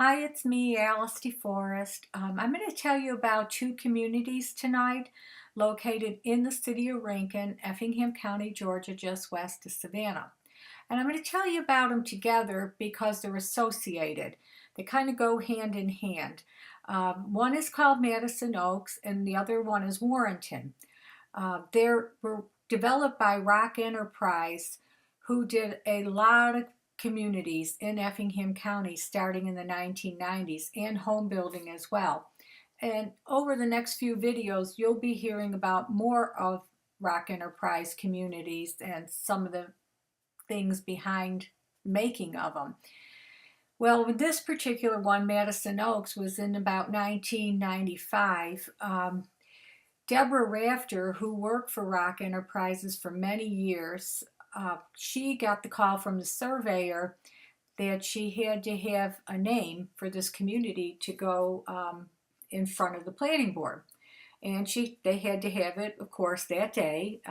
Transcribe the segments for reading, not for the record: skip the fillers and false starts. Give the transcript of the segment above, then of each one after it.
Hi, it's me, Alice DeForest. I'm going to tell you about two communities tonight located in the city of Rankin, Effingham County, Georgia, just west of Savannah. And I'm going to tell you about them together because they're associated. They kind of go hand in hand. One is called Madison Oaks and the other one is Warrenton. They were developed by Rock Enterprise, who did a lot of communities in Effingham County starting in the 1990s and home building as well. And over the next few videos, you'll be hearing about more of Rock Enterprise communities and some of the things behind making of them. Well, with this particular one, Madison Oaks, was in about 1995. Deborah Rafter, who worked for Rock Enterprises for many years, she got the call from the surveyor that she had to have a name for this community to go in front of the planning board. And they had to have it, of course, that day.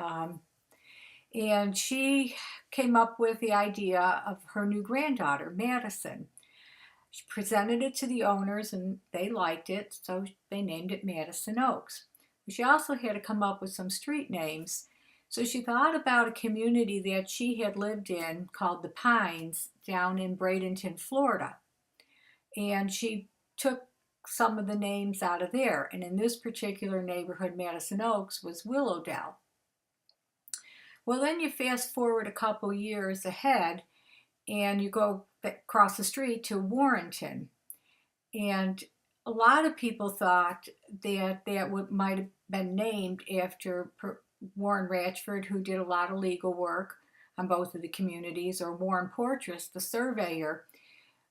And she came up with the idea of her new granddaughter, Madison. She presented it to the owners and they liked it, so they named it Madison Oaks. She also had to come up with some street names. So she thought about a community that she had lived in called the Pines down in Bradenton, Florida. And she took some of the names out of there. And in this particular neighborhood, Madison Oaks, was Willowdale. Well, then you fast forward a couple years ahead and you go across the street to Warrenton. And a lot of people thought that might have been named after Warren Ratchford, who did a lot of legal work on both of the communities, or Warren Portress, the surveyor,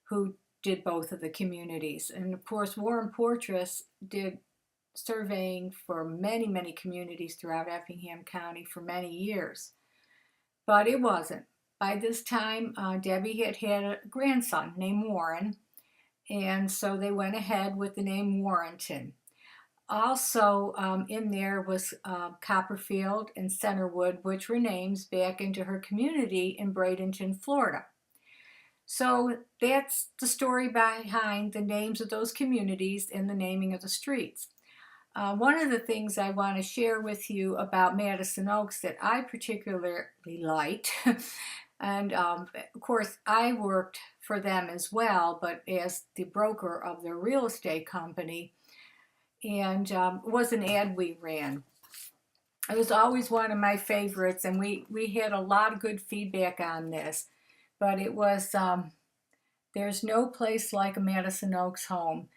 who did both of the communities. And of course, Warren Portress did surveying for many, many communities throughout Effingham County for many years. But it wasn't. By this time, Debbie had a grandson named Warren, and so they went ahead with the name Warrenton. Also in there was Copperfield and Centerwood, which were names back into her community in Bradenton, Florida. So that's the story behind the names of those communities and the naming of the streets. One of the things I want to share with you about Madison Oaks that I particularly liked, and of course I worked for them as well, but as the broker of their real estate company, and was an ad we ran. It was always one of my favorites, and we had a lot of good feedback on this, but it was there's no place like a Madison Oaks home.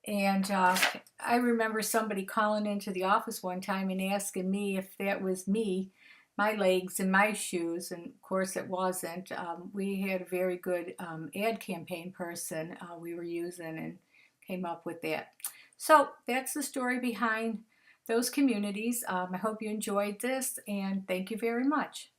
And I remember somebody calling into the office one time and asking me if that was me, my legs and my shoes, and of course it wasn't. We had a very good ad campaign person we were using and came up with that. So that's the story behind those communities. I hope you enjoyed this, and thank you very much.